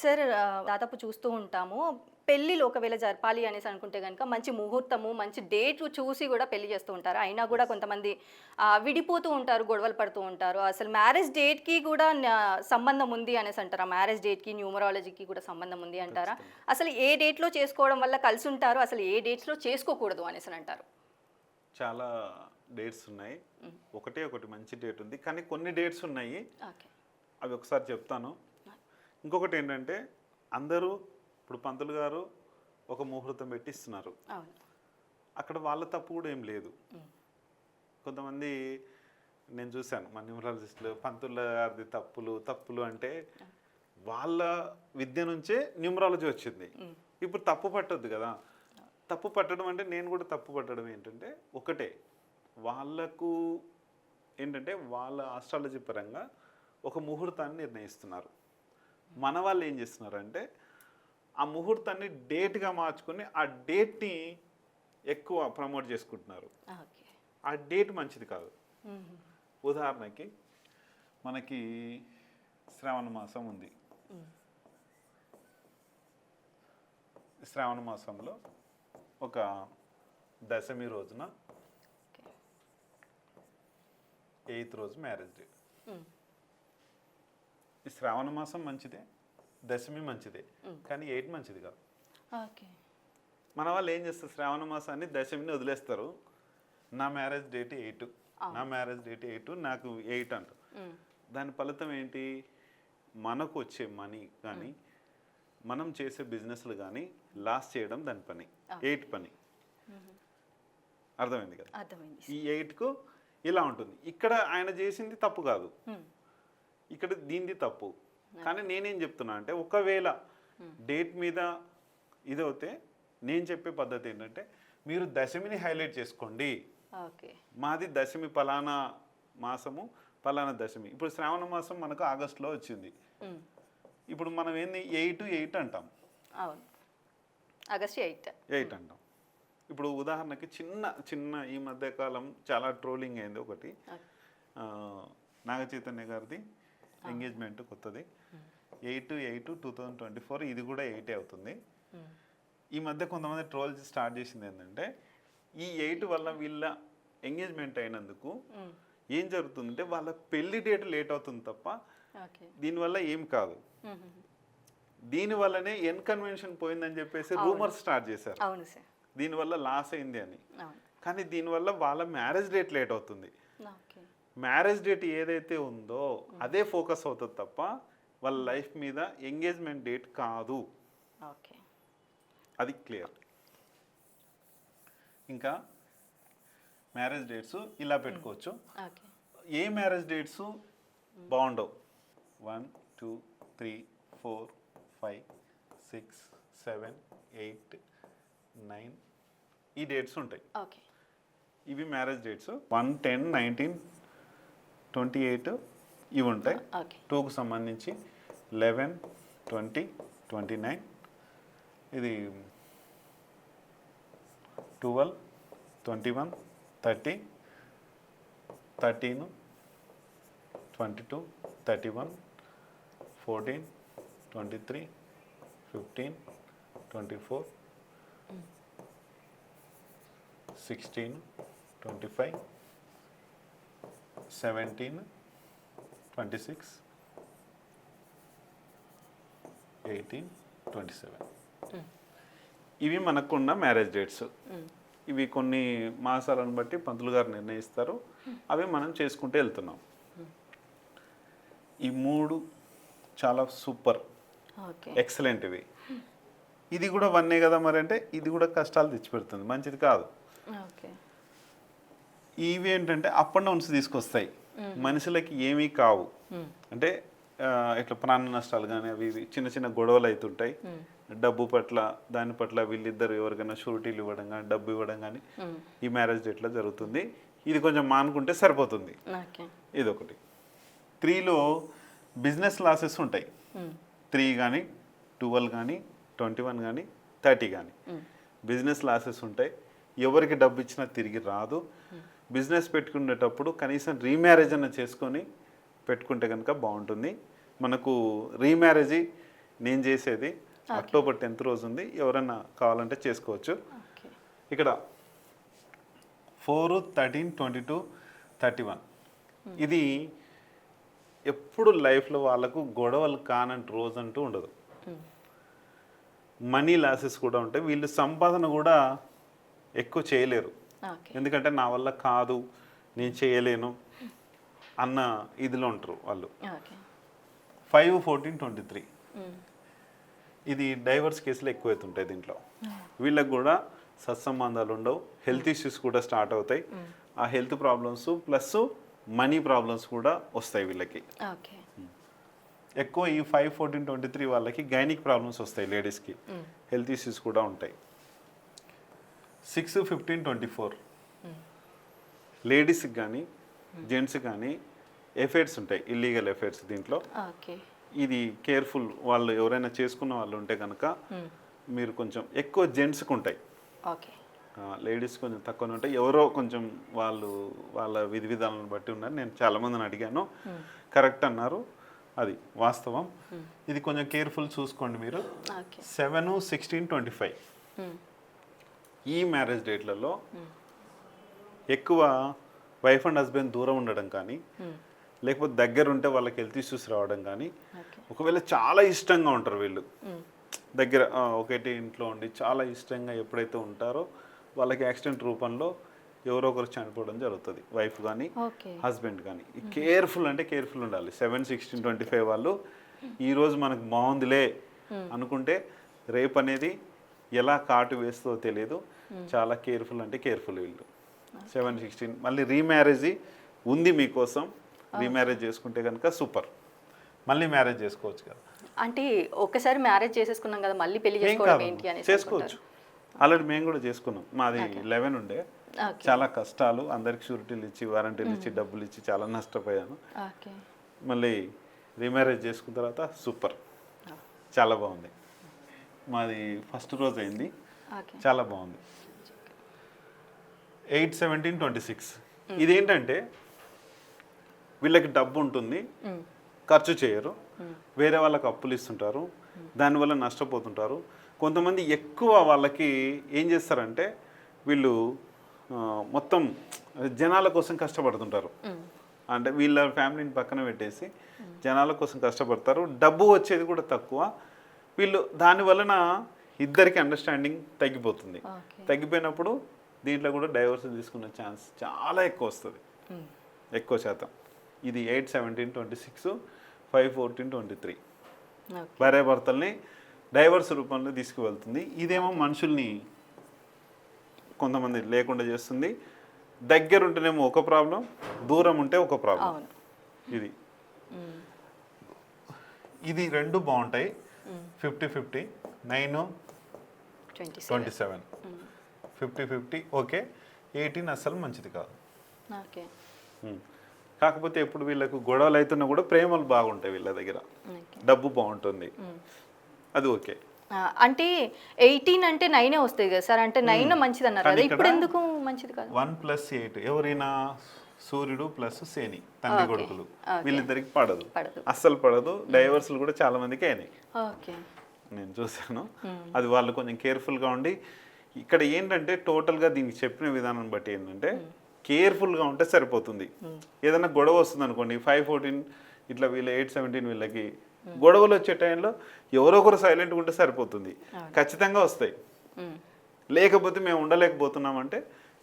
Sir దాదాపు చూస్తూ ఉంటాము. పెళ్ళిళ్ళు ఒకవేళ జరపాలి అనేసి అనుకుంటే గనుక మంచి ముహూర్తము, మంచి డేట్ చూసి గూడా పెళ్లి చేస్తూ ఉంటారు. అయినా గూడా కొంతమంది విడిపోతూ ఉంటారు, గొడవలు పడుతూ ఉంటారు. అసలు మ్యారేజ్ డేట్‌కి గూడా సంబంధం ఉంది అనేసి అంటారా? మ్యారేజ్ డేట్‌కి, న్యూమరాలజీకి కూడా సంబంధం ఉంది అంటారా? ఖచ్చితంగా. అసలు ఏ డేట్‌లో చేసుకోవడం వల్ల కలిసుంటారు? అసలు ఏ డేట్స్‌లో చేసుకోకూడదు అనేసని అంటారు? చాలా డేట్స్ ఉన్నాయి. హ్మ్. ఒకటే ఒకటి మంచి డేట్ ఉంది. కానీ కొన్ని డేట్స్ ఉన్నాయి. ఓకే. అవి ఒకసారి చెప్తాను. ఇంకొకటి ఏంటంటే అందరూ ఇప్పుడు పంతులు గారు ఒక ముహూర్తం పెట్టిస్తున్నారు. అవును. అక్కడ వాళ్ళ తప్పు కూడా ఏం లేదు. హ్మ్. కొంతమంది నేను చూశాను మా న్యూమరాలజిస్టులు పంతుల గారిది తప్పులు అంటే వాళ్ళ విద్య నుంచే న్యూమరాలజీ వచ్చింది. హ్మ్. ఇప్పుడు తప్పు పట్టొద్దు కదా. తప్పు పట్టడం అంటే నేను కూడా తప్పు పట్టడం ఏంటంటే ఒకటే వాళ్ళకు ఏంటంటే వాళ్ళ ఆస్ట్రాలజీ పరంగా ఒక ముహూర్తాన్ని నిర్ణయిస్తున్నారు. మన వాళ్ళు ఏం చేస్తున్నారంటే ఆ ముహూర్తాన్ని డేట్గా మార్చుకొని ఆ డేట్ని ఎక్కువ ప్రమోట్ చేసుకుంటున్నారు. ఓకే. ఆ డేట్ మంచిది కాదు. హుహు. ఉదాహరణకి మనకి శ్రావణ మాసం ఉంది. హ్మ్. శ్రావణ మాసంలో ఒక దశమి రోజున ఓకే. 8th రోజు మ్యారేజ్ డే. హ్మ్. ఈ శ్రావణ మాసం మంచిదే, దశమి మంచిదే, Hmm. కానీ 8 మంచిది కాదు. ఓకే. మన వాళ్ళు ఏం చేస్తారు, శ్రావణ మాసాన్ని దశమిని వదిలేస్తారు. నా మ్యారేజ్ డేట్ 8, నా మ్యారేజ్ డేట్ 8, నాకు 8 అంటారు. హ్మ్. దాని ఫలితం ఏంటి? మనకు వచ్చే మనీ కానీ మనం చేసే బిజినెస్లు కానీ లాస్ చేయడం దాని పని. 8 పని. అర్థమైంది కదా. అర్థమైంది. ఈ 8కు ఇలా ఉంటుంది. ఇక్కడ ఆయన చేసింది తప్పు కాదు, హ్మ్. ఇక్కడ దీనిది తప్పు. కానీ నేనేం చెప్తున్నా అంటే ఒకవేళ డేట్ మీద ఇదవుతే నేను చెప్పే పద్ధతి ఏంటంటే మీరు దశమిని హైలైట్ చేసుకోండి. ఓకే. మాది దశమి పలానా మాసము, పలానా దశమి. ఇప్పుడు శ్రావణ మాసం మనకు ఆగస్టులో వచ్చింది. హ్మ్. ఇప్పుడు మనం ఏంది 8 అంటాం. అవును. ఆగస్ట్ 8. 8 అంటాం. ఇప్పుడు ఉదాహరణకి చిన్న ఈ మధ్యకాలం చాలా ట్రోలింగ్ అయింది ఒకటి. ఆ, నాగ చైతన్య గారిది ఎంగేజ్మెంట్ కొత్తది 8/8/2024. ఇది కూడా 8 అవుతుంది. ఈ మధ్య కొంతమంది ట్రోల్ స్టార్ట్ చేసింది ఏంటంటే ఈ 8 వల్ల వీళ్ళ ఎంగేజ్మెంట్ అయినందుకు ఏం జరుగుతుందంటే వాళ్ళ పెళ్లి డేట్ లేట్ అవుతుంది తప్ప ఓకే. దీనివల్ల ఏం కాదు. దీనివల్లనే ఎన్కన్వెన్షన్ పోయిందని చెప్పేసి రూమర్స్ స్టార్ట్ చేశారు. అవును సార్. దీనివల్ల లాస్ అయింది అని. అవును. కానీ దీనివల్ల వాళ్ళ మ్యారేజ్ డేట్ లేట్ అవుతుంది. ఓకే. మ్యారేజ్ డేట్ ఏదైతే ఉందో అదే ఫోకస్ అవుతుంది తప్ప వాళ్ళ లైఫ్ మీద ఎంగేజ్మెంట్ డేట్ కాదు. ఓకే. అది క్లియర్. ఇంకా మ్యారేజ్ డేట్స్ ఇలా పెట్టుకోవచ్చు. ఓకే. ఏ మ్యారేజ్ డేట్స్ బాగుండవు? 1 2 3 4 5 6 7 8 9 ఈ డేట్స్ ఉంటాయి. ఓకే. ఇవి మ్యారేజ్ డేట్స్. 1 10 19 28 ఇవి ఉంటాయి. ఓకే. 2కు సంబంధించి 11 20 29 ఇది 12 21 30 13 22 31 14 23 15 24 16 25 17 26 18 27 ఇవి మనకున్న మ్యారేజ్ డేట్స్. ఇవి కొన్ని మాసాలను బట్టి పంతులు గారు నిర్ణయిస్తారు. అవి మనం చేసుకుంటూ వెళ్తున్నాం. ఈ 3 చాలా సూపర్, ఓకే. ఎక్సలెంట్. ఇవి ఇది కూడా 1 కదా మరి అంటే ఇది కూడా కష్టాలు తెచ్చిపెడుతుంది, మంచిది కాదు. ఓకే. ఇవి ఏంటంటే అప్ అండ్ డౌన్స్ తీసుకొస్తాయి, మనుషులకి ఏమీ కావు. అంటే ఇట్లా ప్రాణ నష్టాలు కానీ అవి ఇవి చిన్న గొడవలు అవుతుంటాయి. డబ్బు పట్ల దాని పట్ల వీళ్ళిద్దరు ఎవరికైనా షూరిటీలు ఇవ్వడం కానీ డబ్బు ఇవ్వడం కానీ ఈ మ్యారేజ్ డేట్లో జరుగుతుంది. ఇది కొంచెం మానుకుంటే సరిపోతుంది. ఓకే. ఇదొకటి. 3లో బిజినెస్ లాసెస్ ఉంటాయి. 3 కానీ 12 కానీ 21 కానీ 30 కానీ బిజినెస్ లాసెస్ ఉంటాయి. ఎవరికి డబ్బు ఇచ్చినా తిరిగి రాదు. బిజినెస్ పెట్టుకునేటప్పుడు కనీసం రీమ్యారేజ్ అన్న చేసుకొని పెట్టుకుంటే కనుక బాగుంటుంది. మనకు రీమ్యారేజ్ నేను చేసేది అక్టోబర్ 10th రోజు ఉంది, ఎవరైనా కావాలంటే చేసుకోవచ్చు. ఓకే. ఇక్కడ 4, 13, 22, 31 ఇది ఎప్పుడు లైఫ్లో వాళ్ళకు గొడవలు కానంటి రోజు అంటూ ఉండదు. మనీ లాసెస్ కూడా ఉంటాయి, వీళ్ళు సంపాదన కూడా ఎక్కువ చేయలేరు. ఓకే. ఎందుకంటే నా వల్ల కాదు, నేను చేయలేను అన్న ఇదిలో ఉంటారు వాళ్ళు. ఓకే. 5, 14, 23 ఇది డైవర్స్ కేసులు ఎక్కువైతుంటాయి దీంట్లో. వీళ్ళకి కూడా సత్సంబంధాలు ఉండవు, హెల్త్ ఇష్యూస్ కూడా స్టార్ట్ అవుతాయి. ఆ health problems plus money problems కూడా వస్తాయి వీళ్ళకి. ఓకే. ఎక్కువ ఈ 5, 14, 23 వాళ్ళకి గైనిక్ ప్రాబ్లమ్స్ వస్తాయి, లేడీస్కి హెల్త్ ఇష్యూస్ కూడా ఉంటాయి. 6, 15, 24 లేడీస్కి కానీ జెంట్స్కి కానీ ఎఫైర్స్ ఉంటాయి, ఇల్లీగల్ ఎఫైర్స్ దీంట్లో. ఓకే. ఇది కేర్ఫుల్, వాళ్ళు ఎవరైనా చేసుకున్న వాళ్ళు ఉంటే కనుక మీరు కొంచెం ఎక్కువ జెంట్స్కి ఉంటాయి, ఓకే. లేడీస్ కొంచెం తక్కువనే ఉంటాయి. ఎవరో కొంచెం వాళ్ళ విధి విధానాలను బట్టి ఉన్నారు. నేను చాలామందిని అడిగాను, కరెక్ట్ అన్నారు, అది వాస్తవం. ఇది కొంచెం కేర్ఫుల్ చూసుకోండి మీరు. 7, 16, 25 ఈ మ్యారేజ్ డేట్లలో ఎక్కువ వైఫ్ అండ్ హస్బెండ్ దూరం ఉండడం కానీ, లేకపోతే దగ్గర ఉంటే వాళ్ళకి హెల్త్ ఇష్యూస్ రావడం కానీ, ఒకవేళ చాలా ఇష్టంగా ఉంటారు వీళ్ళు దగ్గర ఒకటి ఇంట్లో ఉండి చాలా ఇష్టంగా ఎప్పుడైతే ఉంటారో వాళ్ళకి యాక్సిడెంట్ రూపంలో ఎవరో ఒకరు చనిపోవడం జరుగుతుంది, వైఫ్ కానీ హస్బెండ్ కానీ. కేర్ఫుల్ అంటే కేర్ఫుల్ ఉండాలి. 7, 16, 25 వాళ్ళు ఈరోజు మనకు బాగుందిలే అనుకుంటే రేపు అనేది ఎలా కాటు వేస్తుందో తెలియదు. చాలా కేర్ఫుల్ అంటే కేర్ఫుల్ వీళ్ళు. 7, 16 మళ్ళీ రీమ్యారేజ్ ఉంది మీకోసం, రీమ్యారేజ్ చేసుకుంటే కనుక సూపర్, మళ్ళీ మ్యారేజ్ చేసుకోవచ్చు కదా. అంటే ఒకసారి మ్యారేజ్ చేసేసుకున్నాం కదా, మళ్ళీ పెళ్లి చేసుకోవడం ఏంటి అని చేసుకోవచ్చు. ఆల్రెడీ మేము కూడా చేసుకున్నాం, మాది 11 ఉండే. చాలా కష్టాలు, అందరికి షూరిటీలు ఇచ్చి వారంటీలు ఇచ్చి డబ్బులు ఇచ్చి చాలా నష్టపోయాను. మళ్ళీ రీమ్యారేజ్ చేసుకున్న తర్వాత సూపర్, చాలా బాగుంది. మాది ఫస్ట్ రోజు అయింది, చాలా బాగుంది. 8, 17, 26 ఇదేంటంటే వీళ్ళకి డబ్బు ఉంటుంది, ఖర్చు చేయరు, వేరే వాళ్ళకి అప్పులు ఇస్తుంటారు, దానివల్ల నష్టపోతుంటారు. కొంతమంది ఎక్కువ వాళ్ళకి ఏం చేస్తారంటే వీళ్ళు మొత్తం జనాల కోసం కష్టపడుతుంటారు. అంటే వీళ్ళ ఫ్యామిలీని పక్కన పెట్టేసి జనాల కోసం కష్టపడతారు, డబ్బు వచ్చేది కూడా తక్కువ. వీళ్ళు దాని వలన ఇద్దరికి అండర్స్టాండింగ్ తగ్గిపోతుంది. తగ్గిపోయినప్పుడు దీంట్లో కూడా డైవర్స్ తీసుకునే ఛాన్స్ చాలా ఎక్కువ వస్తుంది, ఎక్కువ శాతం. ఇది 8, 17, 26, 5, 14, 23 భార్యాభర్తల్ని డైవర్స్ రూపంలో తీసుకువెళ్తుంది. ఇదేమో మనుషుల్ని కొంతమంది లేకుండా చేస్తుంది. దగ్గర ఉంటేనేమో ఒక ప్రాబ్లం, దూరం ఉంటే ఒక ప్రాబ్లం. ఇది రెండు బాగుంటాయి. 50, 50, 9, 27 50, 50 ఓకే. 18 అస్సలు మంచిది కాదు. కాకపోతే ఎప్పుడు వీళ్ళకు గొడవలు అవుతున్నా కూడా ప్రేమలు బాగుంటాయి వీళ్ళ దగ్గర, డబ్బు బాగుంటుంది, అది ఓకే. అంటే 18 అంటే 9 వస్తుంది కదా సార్, అంటే 9 మంచిది అన్నారు కదా, ఇప్పుడు ఎందుకు మంచిది కాదు? 1 + 8 ఎవరైనా సూర్యుడు ప్లస్ శని తండ్రి కొడుకులు, వీళ్ళిద్దరికి పడదు, అస్సలు పడదు. డైవర్స్లు కూడా చాలా మందికి అయినాయి, నేను చూశాను. అది వాళ్ళు కొంచెం కేర్ఫుల్గా ఉండి, ఇక్కడ ఏంటంటే టోటల్గా దీనికి చెప్పిన విధానం బట్టి ఏంటంటే కేర్ఫుల్గా ఉంటే సరిపోతుంది. ఏదైనా గొడవ వస్తుంది అనుకోండి, 5, 14 ఇట్లా వీళ్ళ 8, 17 వీళ్ళకి గొడవలు వచ్చే టైంలో ఎవరో ఒకరు సైలెంట్గా ఉంటే సరిపోతుంది, ఖచ్చితంగా వస్తాయి. లేకపోతే మేము ఉండలేకపోతున్నామంటే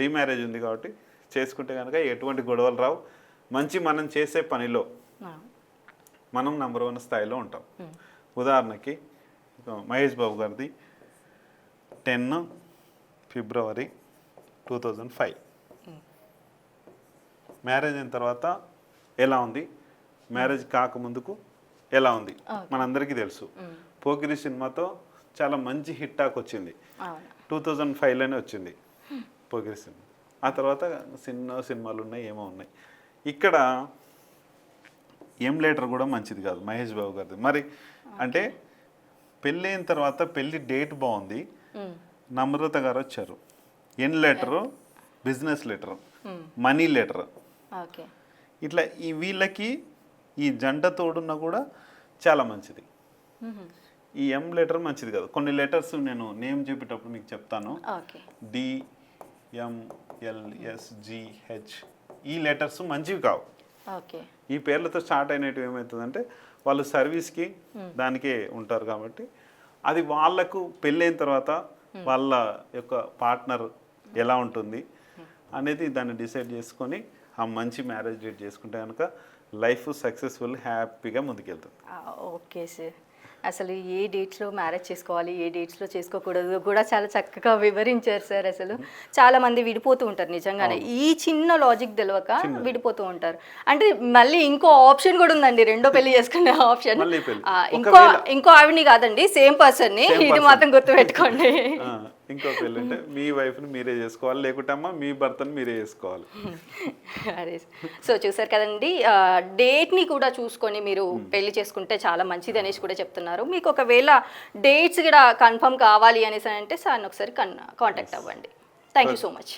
రీమ్యారేజ్ ఉంది కాబట్టి చేసుకుంటే కనుక ఎటువంటి గొడవలు రావు. మంచి మనం చేసే పనిలో మనం నంబర్ 1 స్థాయిలో ఉంటాం. ఉదాహరణకి మహేష్ బాబు గారిది 10 ఫిబ్రవరి 2005 మ్యారేజ్ అయిన తర్వాత ఎలా ఉంది, మ్యారేజ్ కాకముందుకు ఎలా ఉంది మనందరికీ తెలుసు. పోకిరి సినిమాతో చాలా మంచి హిట్ టాక్ వచ్చింది, 2005లోనే వచ్చింది పోకిరి సినిమా. ఆ తర్వాత సినిమాలు ఉన్నాయి, ఏమో ఉన్నాయి. ఇక్కడ ఏం లెటర్ కూడా మంచిది కాదు మహేష్ బాబు గారిది. మరి అంటే పెళ్ళి అయిన తర్వాత పెళ్ళి డేట్ బాగుంది, నమ్రత గారు వచ్చారు, N letter, business letter, money letter, ఇట్లా వీళ్ళకి ఈ జంట తోడున్నా కూడా చాలా మంచిది. ఈ ఎం లెటర్ మంచిది కాదు. కొన్ని లెటర్స్ నేను నేమ్ చెప్పేటప్పుడు మీకు చెప్తాను. ఓకే. DMLSGH ఈ లెటర్స్ మంచివి కావు. ఓకే. ఈ పేర్లతో స్టార్ట్ అయినట్టు ఏమవుతుందంటే వాళ్ళు సర్వీస్కి దానికే ఉంటారు కాబట్టి అది వాళ్ళకు పెళ్ళైన తర్వాత వాళ్ళ యొక్క పార్ట్నర్ ఎలా ఉంటుంది అనేది దాన్ని డిసైడ్ చేసుకొని ఆ మంచి మ్యారేజ్ డేట్ చేసుకుంటే కనుక లైఫ్ సక్సెస్ఫుల్ హ్యాపీగా ముందుకెళ్తుంది. Okay sir. అసలు ఏ డేట్స్లో మ్యారేజ్ చేసుకోవాలి, ఏ డేట్స్లో చేసుకోకూడదు కూడా చాలా చక్కగా వివరించారు సార్. అసలు చాలా మంది విడిపోతూ ఉంటారు నిజంగానే, ఈ చిన్న లాజిక్ తెలియక విడిపోతూ ఉంటారు. అంటే మళ్ళీ ఇంకో ఆప్షన్ కూడా ఉందండి, రెండో పెళ్లి చేసుకునే ఆప్షన్. మళ్ళీ పెళ్లి. ఇంకో ఆవిడని కాదండి, సేమ్ పర్సన్ని, ఇది మాత్రం గుర్తుపెట్టుకోండి. ఇంకో పెళ్ళి అంటే మీ వైఫ్ని మీరే చేసుకోవాలి, లేకుంటే అమ్మ మీ భర్తను మీరే చేసుకోవాలి. అదే. సో చూసారు కదండి, డేట్ని కూడా చూసుకొని మీరు పెళ్లి చేసుకుంటే చాలా మంచిది అనేసి కూడా చెప్తున్నారు. మీకు ఒకవేళ డేట్స్ కూడా కన్ఫర్మ్ కావాలి అనేసి అంటే సార్ని ఒకసారి కాంటాక్ట్ అవ్వండి. Thank you so much.